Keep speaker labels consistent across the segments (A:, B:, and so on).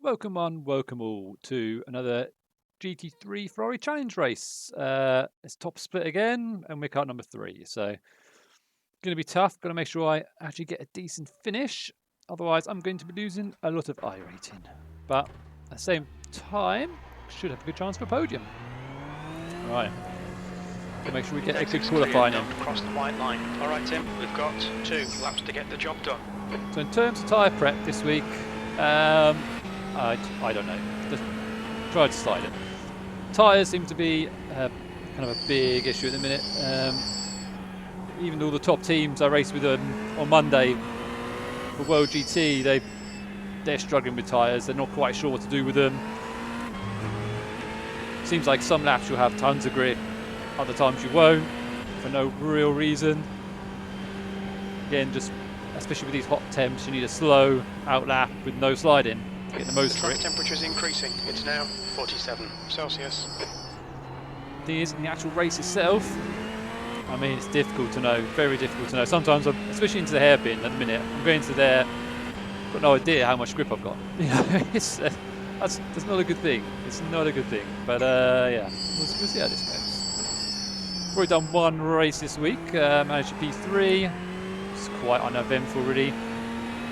A: Welcome one, welcome all to another GT3 Ferrari challenge race. It's top split again, and we're car number 3. So, going to be tough. Got to make sure I actually get a decent finish. Otherwise, I'm going to be losing a lot of irating. But at the same time, should have a good chance for a podium. All right. Got to make sure we get a good qualifying in.
B: Across the white line. All right, Tim. We've got 2 laps to get the job done.
A: So in terms of tyre prep this week, I don't know. Just try to slide it. Tyres seem to be kind of a big issue at the minute. Even all the top teams I raced with on Monday for World GT, they're struggling with tyres. They're not quite sure what to do with them. Seems like some laps you'll have tons of grip, other times you won't, for no real reason. Again, just especially with these hot temps, you need a slow out lap with no sliding. Get the most grip.
B: The temperature is increasing. It's now 47 Celsius.
A: The thing is, in the actual race itself, I mean, it's difficult to know, very difficult to know. Sometimes, especially into the hairpin at the minute, I'm going to there, got no idea how much grip I've got. You know, that's not a good thing. It's not a good thing. But yeah, we'll see how this goes. We've done one race this week, managed a P3. It's quite uneventful, really.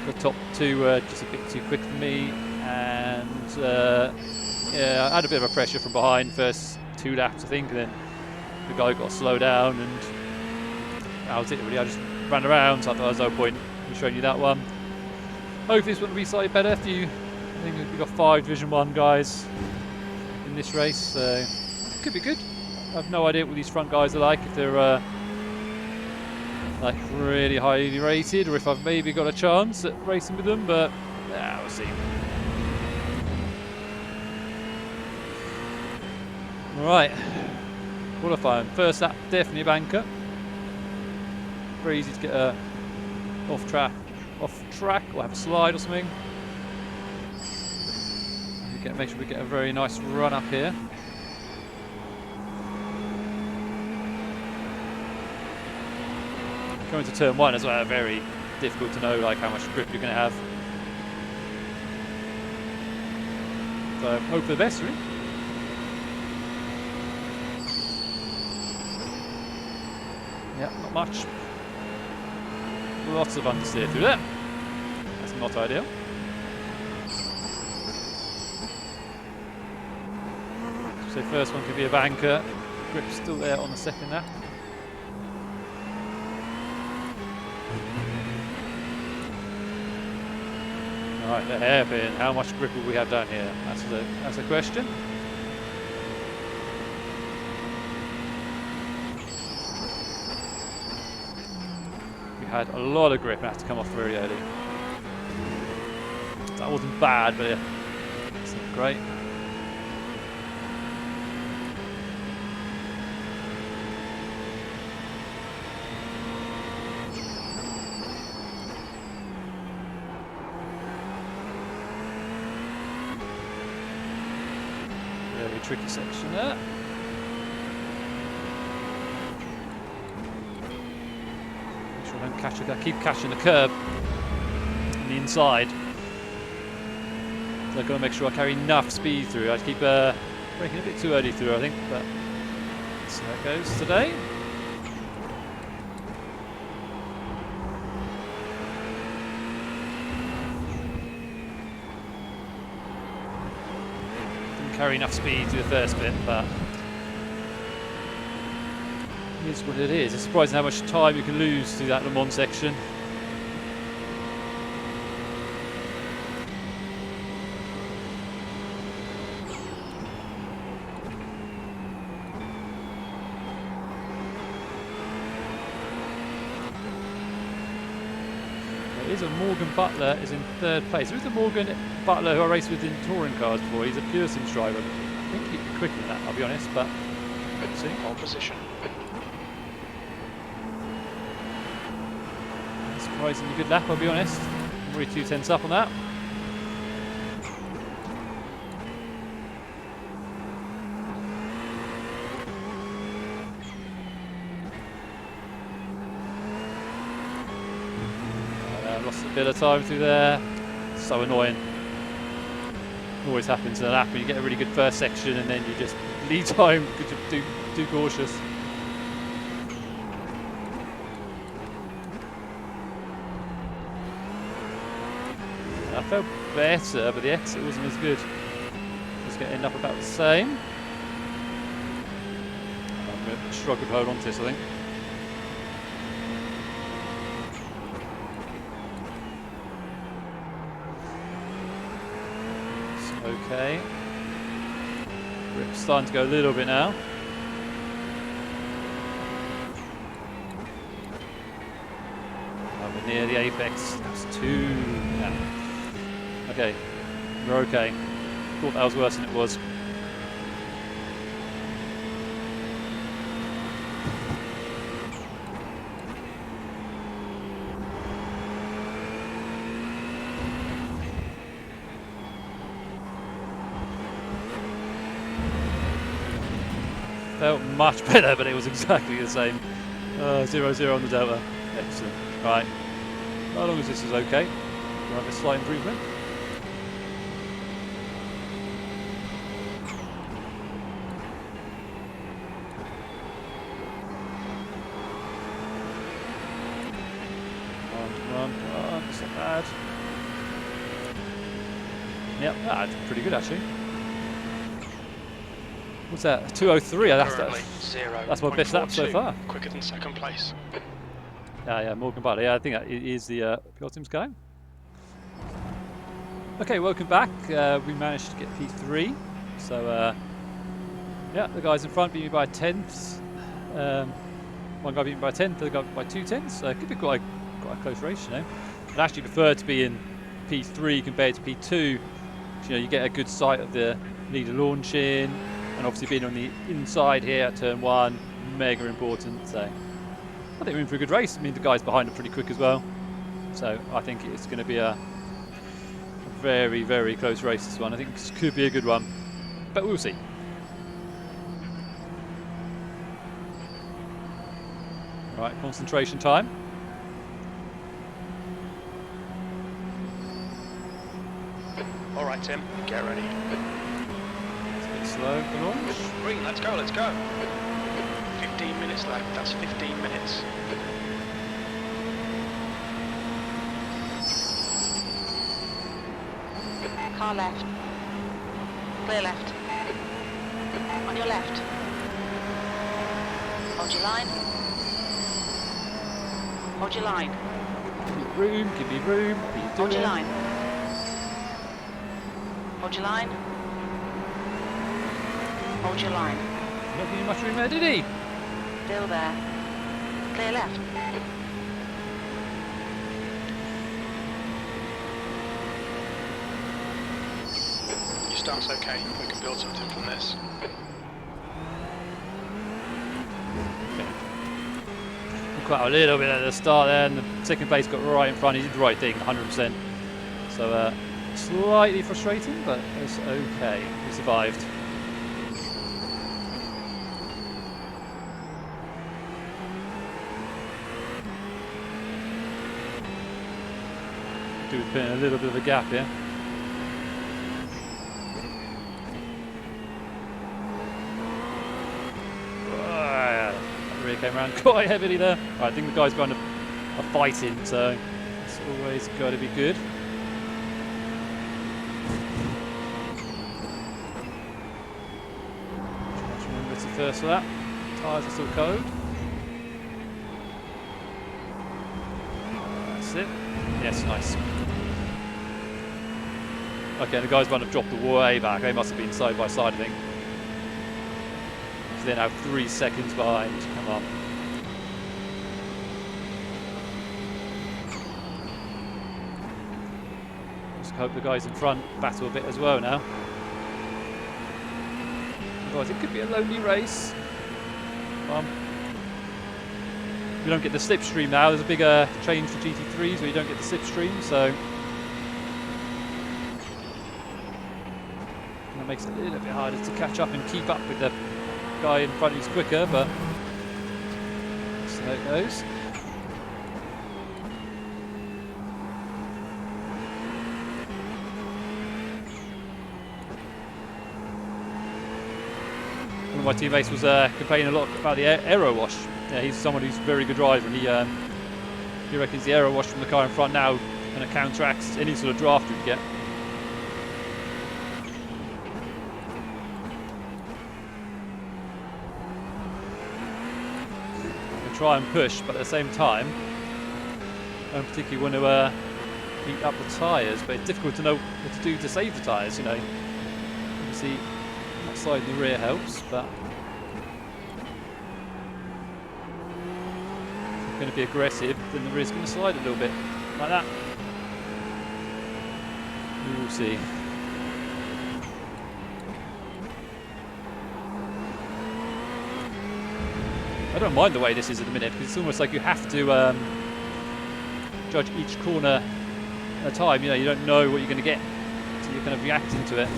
A: The top 2 just a bit too quick for me, and yeah, I had a bit of a pressure from behind first 2 laps, I think, and then the guy got to slow down, and that was it really. I just ran around, so I thought there was no point in showing you that one. Hopefully this one will be slightly better. I think we've got 5 Division 1 guys in this race, so could be good. I have no idea what these front guys are like, if they're like really highly rated, or if I've maybe got a chance at racing with them, but yeah, we'll see. Right, qualifying. First lap, definitely a banker. Very easy to get off track, or have a slide or something. Make sure we get a very nice run up here. Going to turn 1 as well, very difficult to know like how much grip you're going to have. So hope for the best, really. Yeah, not much. Lots of understeer through there. That's not ideal. So first one could be a banker. Grip's still there on the second lap. Alright, the hairpin. How much grip will we have down here? That's a question. We had a lot of grip and had to come off very early. That wasn't bad, but it's not great. Very tricky section there. Make sure I don't catch it. I keep catching the curb on the inside. So I've got to make sure I carry enough speed through. I keep braking a bit too early through, I think, but that's how it goes today. Carry enough speed through the first bit, but it is what it is. It's surprising how much time you can lose through that Le Mans section. There is a Morgan Butler is in 3rd place. There is a Morgan Butler who I raced with in touring cars before. He's a pure Sims driver. I think he'd be quicker than that, I'll be honest, but let's see.
B: Pole position.
A: Surprisingly good lap, I'll be honest. I'm really 2/10 up on that. Lost a bit of time through there. So annoying. Always happens in a lap when you get a really good first section and then you just lead time because you're too cautious. I felt better, but the exit wasn't as good. Just going to end up about the same. I'm going to struggle to hold on to this, I think. Okay. Grip's starting to go a little bit now. We're near the apex. That's 2. Yeah. Okay. We're okay. Thought that was worse than it was. Felt much better, but it was exactly the same. 0-0 on the delta. Excellent. Right. How long as this is okay? We'll have a slight improvement. Come on. It's not bad. Yep, that's pretty good actually. What's that? 2:03. That's my best lap so far.
B: Quicker than second place.
A: Yeah, Morgan Butler. Yeah, I think that is the Pilot's going. Okay, welcome back. We managed to get P3. So, yeah, the guys in front beat me by 10ths. One guy beat me by 10th, the other guy by 2 tenths. So it could be quite a close race, you know. I'd actually prefer to be in P3 compared to P2. You know, you get a good sight of the leader launching. And obviously being on the inside here at turn 1, mega important. So I think we're in for a good race. I mean, the guys behind are pretty quick as well. So I think it's going to be a very, very close race, this one. I think this could be a good one. But we'll see. Right, concentration time.
B: All right, Tim, get ready.
A: Slow the launch.
B: Green, let's go. 15 minutes left, that's 15 minutes.
C: Car left. Clear left. On your left. Hold your line. Hold your line.
A: Give me room. What are you doing?
C: Hold your line. Hold your line. Hold your line.
A: Not giving you much room there, did he?
C: Still there. Clear left.
B: Your start's okay, we can build something from this.
A: Quite a little bit at the start there, and the second place got right in front. He did the right thing, 100%. So slightly frustrating, but it's okay. We survived. Do put in a little bit of a gap here. Rear came around quite heavily there. Right, I think the guys kind of are fighting, so it's always got to be good. Remember it's the first lap. Tyres are still cold. That's it. Yes, nice. Okay, the guys might have dropped way back. They must have been side by side, I think. So they're now 3 seconds behind. Come on. Just hope the guys in front battle a bit as well now. Otherwise, it could be a lonely race. We don't get the slipstream now. There's a bigger change for GT3s where you don't get the slipstream, so that makes it a little bit harder to catch up and keep up with the guy in front who's quicker, but that's how it goes. my teammate was complaining a lot about the aero wash. Yeah, he's someone who's a very good driver, and he reckons the aero wash from the car in front now kind of counteracts any sort of draft you'd get. I try and push, but at the same time, I don't particularly want to heat up the tyres, but it's difficult to know what to do to save the tyres, you know. Obviously, that side in the rear helps, but if I'm going to be aggressive, then the rear's going to slide a little bit, like that. We will see. I don't mind the way this is at the minute, because it's almost like you have to judge each corner at a time. You know, you don't know what you're going to get, so you're kind of reacting to it.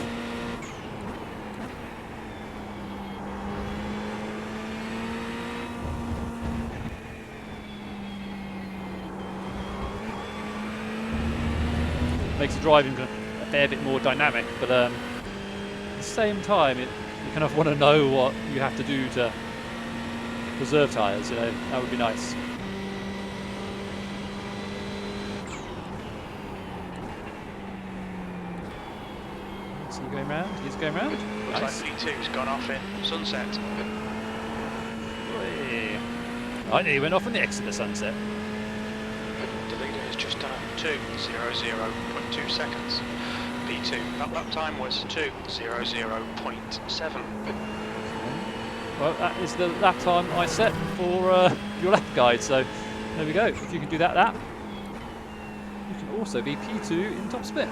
A: Makes the driving a fair bit more dynamic, but at the same time, you kind of want to know what you have to do to preserve tyres, you know, that would be nice. So you're going round, he's going round.
B: Looks
A: Nice.
B: like P2's gone off in sunset.
A: Whee. I nearly went off on the exit of sunset.
B: The leader has just done 2:00.2 seconds. P2, that lap time was 2:00.7.
A: Well, that is the lap time I set for your lap guide, so there we go. If you can do that lap, you can also be P2 in top split.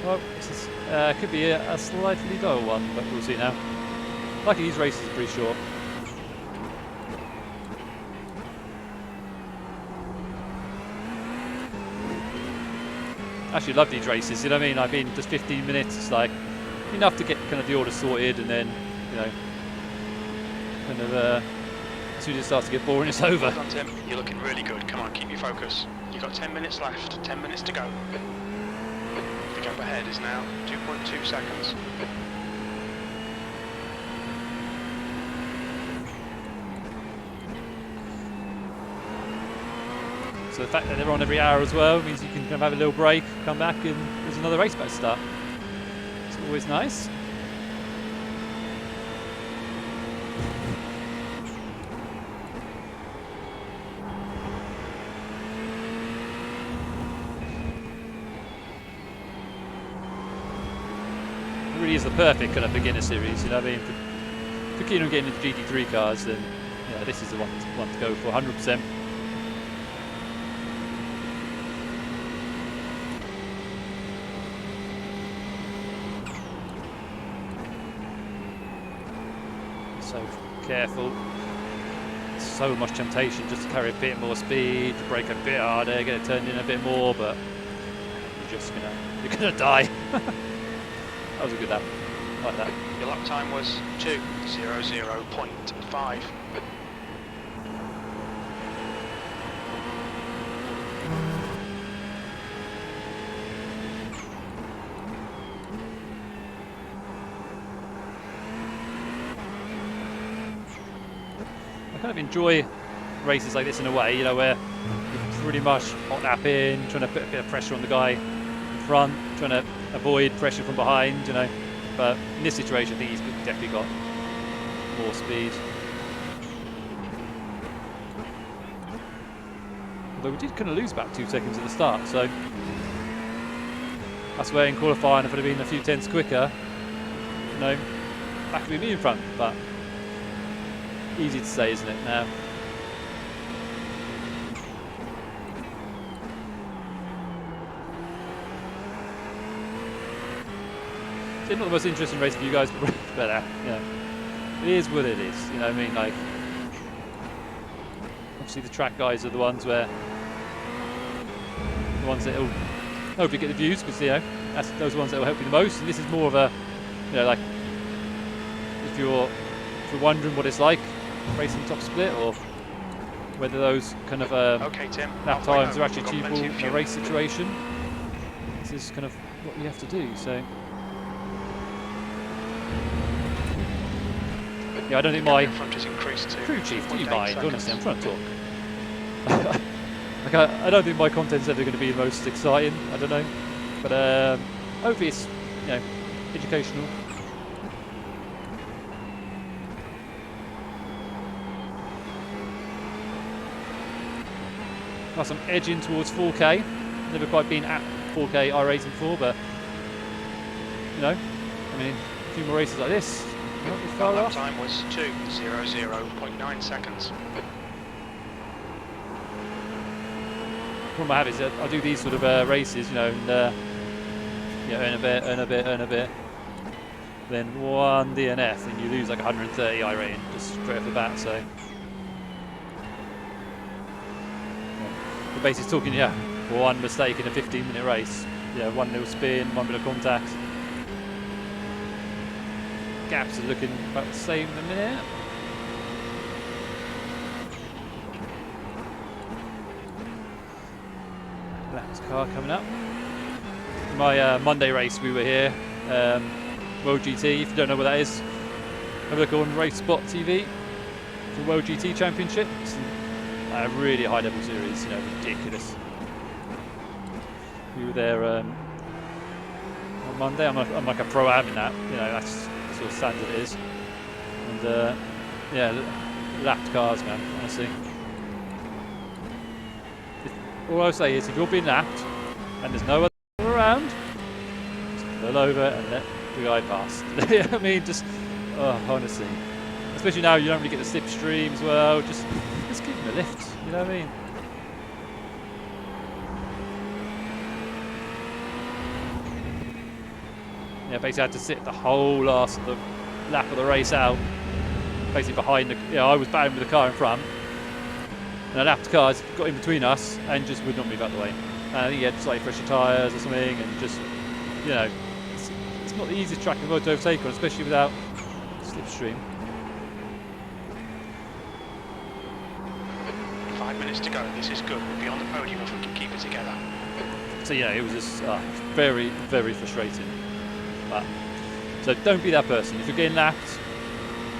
A: Well, this is, could be a slightly dull one, but we'll see now. Luckily these races are pretty short. Actually love these races, you know what I mean? I've been just 15 minutes, it's like enough to get kind of the order sorted, and then, you know, kind of as soon as it starts to get boring, it's over.
B: Well done, Tim. You're looking really good. Come on, keep your focus. You've got 10 minutes left, 10 minutes to go. The gap ahead is now 2.2 seconds.
A: So the fact that they're on every hour as well means you can kind of have a little break, come back, and there's another race about to start. It's always nice. It really is the perfect kind of beginner series, you know what I mean? If you're keen on getting into GT3 cars, then yeah, this is the one to go for 100%. So careful. So much temptation just to carry a bit more speed, to brake a bit harder, get it turned in a bit more, but you're gonna die. That was a good lap. I like that.
B: Your lap time was 2:00.5.
A: I kind of enjoy races like this in a way, you know, where you're pretty much hot lap in, trying to put a bit of pressure on the guy in front, trying to avoid pressure from behind, you know. But in this situation, I think he's definitely got more speed. Although we did kind of lose about 2 seconds at the start, so that's where in qualifying, if it had been a few tenths quicker, you know, that could be me in front, but easy to say, isn't it, now? It's not the most interesting race for you guys, but you know, it is what it is, you know what I mean? Like, obviously the track guys are the ones that will hopefully get the views, because, you know, those are the ones that will help you the most, and this is more of a, you know, like, if you're wondering what it's like racing top split, or whether those kind of
B: Okay, Tim.
A: lap
B: halfway
A: times
B: home.
A: are actually
B: We've got
A: achievable
B: plenty of
A: in a
B: fuel.
A: race situation. This is kind of what we have to do. So yeah, I don't think my
B: In front is increased to
A: crew chief, do you
B: 2.8
A: mind?
B: seconds.
A: Honestly, I'm trying to talk. Like I don't think my content's ever going to be the most exciting. I don't know, but hopefully it's educational. Plus I'm edging towards 4K. Never quite been at 4K irating before, but I mean, a few more races like this, not be
B: Our
A: far
B: lap
A: off.
B: time was 2:00.9 seconds.
A: The problem I have is that I do these sort of races, and earn a bit, earn a bit. Then one DNF, and you lose like 130 irating just straight off the bat. So we're basically talking, one mistake in a 15-minute race. One little spin, one bit of contact. Gaps are looking about the same in a minute. Black's car coming up. My Monday race, we were here. World GT, if you don't know what that is, have a look on Race Spot TV. It's the World GT Championship. It's a really high level series, ridiculous. We were there on Monday. I'm like a pro-am in that, that's the sort of standard it is. And lapped cars, man, honestly. All I'll say is if you're being lapped and there's no other around, just pull over and let the guy pass. I mean, just honestly, especially now you don't really get the slipstream as well. Just give him a lift. You know what I mean? Yeah, basically I had to sit the whole last of the lap of the race out, basically behind the. I was battling with the car in front, and a lapped car got in between us and just would not move out the way. And I think he had slightly fresher tyres or something, and just it's not the easiest track in the world to overtake on, especially without slipstream.
B: 5 minutes to go. This is good. We'll be on the podium if we can keep it together.
A: So it was just very, very frustrating. But so don't be that person. If you're getting lapped,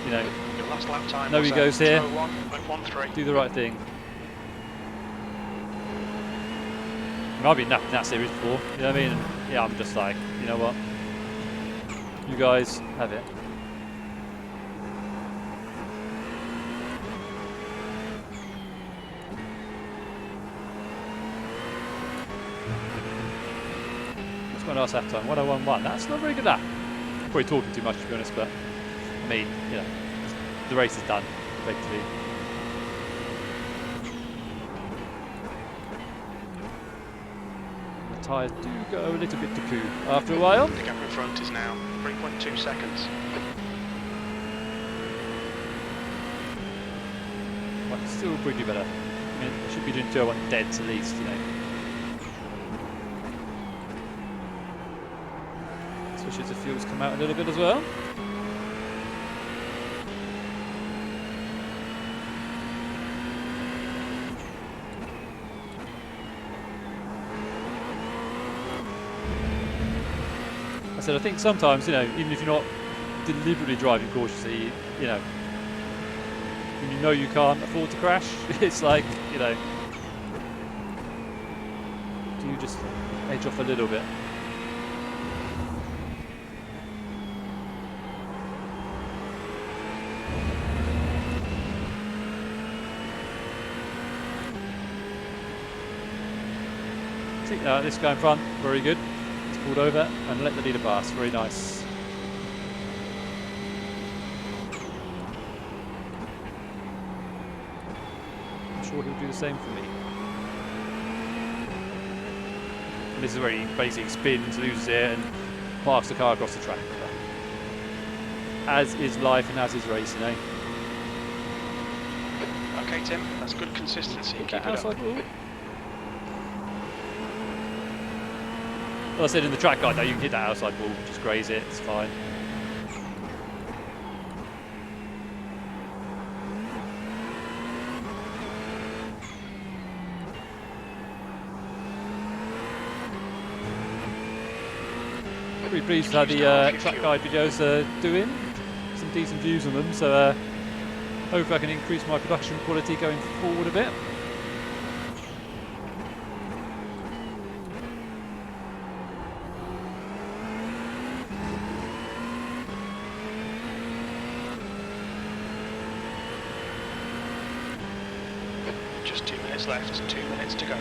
B: Your last lap time
A: no
B: was
A: egos here.
B: 2:01.13.
A: Do the right thing. I've been lapped in that series before. You know what I mean? And, I'm just like, you know what? You guys have it. What's my last lap time? 1:01.1. That's not a very good lap. Probably talking too much, to be honest, but I mean, the race is done, effectively. The tyres do go a little bit to poo after a while.
B: The gap in front is now 3.2 seconds.
A: But still pretty better. I mean, I should be doing 2:01 deads at least, Especially as the fuels come out a little bit as well. I think sometimes, even if you're not deliberately driving cautiously, when you can't afford to crash, it's like, do you just edge off a little bit? See, this guy in front, very good. Pulled over and let the leader pass. Very nice. I'm sure he'll do the same for me. And this is where he basically spins, loses it, and parks the car across the track. As is life and as is racing, eh?
B: Okay, Tim, that's good consistency. Keep it
A: Outside
B: up.
A: wall. Well, I said in the track guide though, you can hit that outside wall, just graze it, it's fine. pretty pleased with how the track guide videos are doing. Some decent views on them, so hopefully I can increase my production quality going forward a bit.
B: Just 2 minutes left, 2 minutes to go.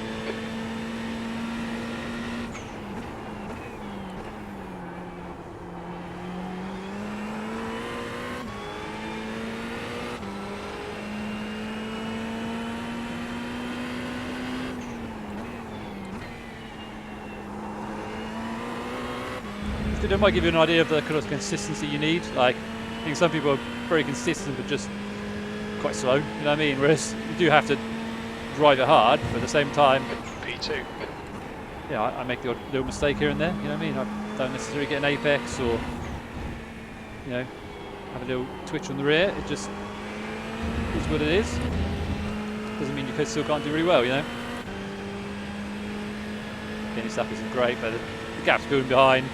A: It might give you an idea of the kind of consistency you need. Like, I think some people are very consistent but just quite slow, you know what I mean? Whereas you do have to drive it hard, but at the same time,
B: P2.
A: yeah, I make the odd little mistake here and there, you know what I mean? I don't necessarily get an apex or, you know, have a little twitch on the rear. It just is what it is. Doesn't mean you still can't do really well, you know? Again, this stuff isn't great, but the gap's building behind.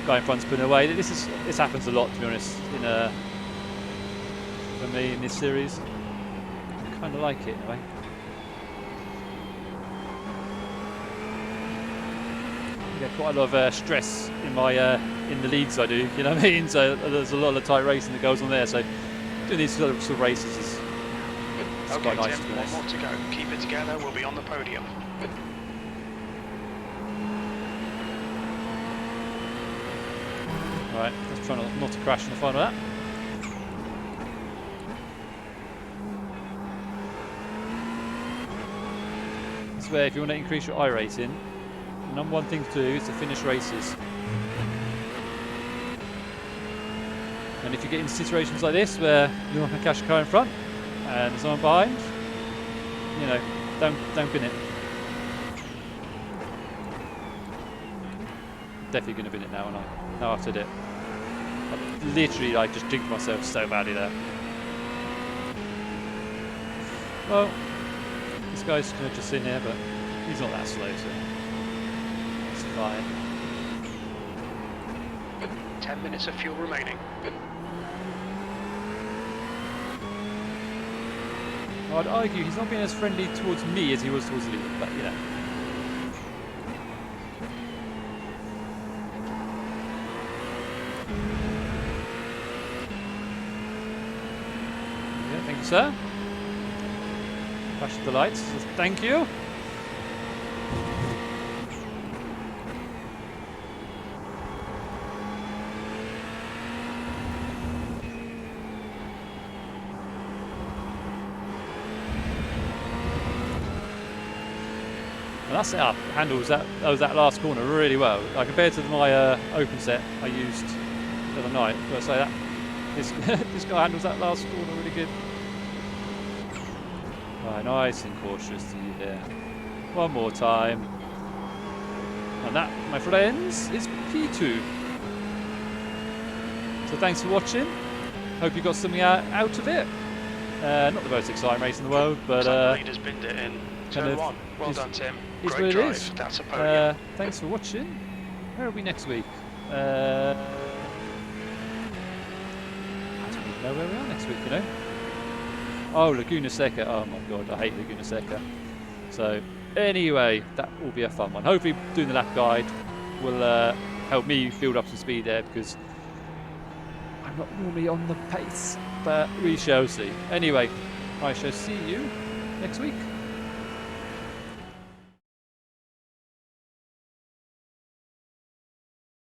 A: Guy in front's putting away. This happens a lot, to be honest, in for me in this series. I kind of like it in a way. I get quite a lot of stress in my in the leagues I do. You know what I mean? So there's a lot of tight racing that goes on there. So doing these sort of races is
B: Okay,
A: quite nice.
B: Tim,
A: To be honest.
B: one more to go. Keep it together. We'll be on the podium.
A: Right, let's try not to crash in the final lap. That's where if you want to increase your irating, the number one thing to do is to finish races. And if you get into situations like this where you want to catch a car in front and there's someone behind, you know, don't bin it. Definitely going to bin it now, and now after it. I literally like just jinxed myself so badly there. Well, this guy's going to just sit here, but he's not that slow, so it's fine.
B: 10 minutes of fuel remaining.
A: I'd argue he's not being as friendly towards me as he was towards Lee, but you know. Yeah, thank you, sir. Flash the lights. Thank you. And that setup handles that last corner really well. Like compared to my open set I used the other night. But I say that this guy handles that last corner really good. Right, nice and cautious to you there. One more time. And that, my friends, is P2. So thanks for watching. Hope you got something out of it. Not the most exciting race in the world, but
B: the leader's binned it in turn one. Well done, Tim.
A: Is
B: Great
A: what it
B: drive.
A: is.
B: That's a podium.
A: Thanks for watching. Where are we next week? I don't even know where we are next week, you know. Oh, Laguna Seca. Oh my god, I hate Laguna Seca. So anyway, that will be a fun one. Hopefully doing the lap guide will help me build up some speed there, because I'm not normally on the pace, but we shall see. Anyway, I shall see you next week.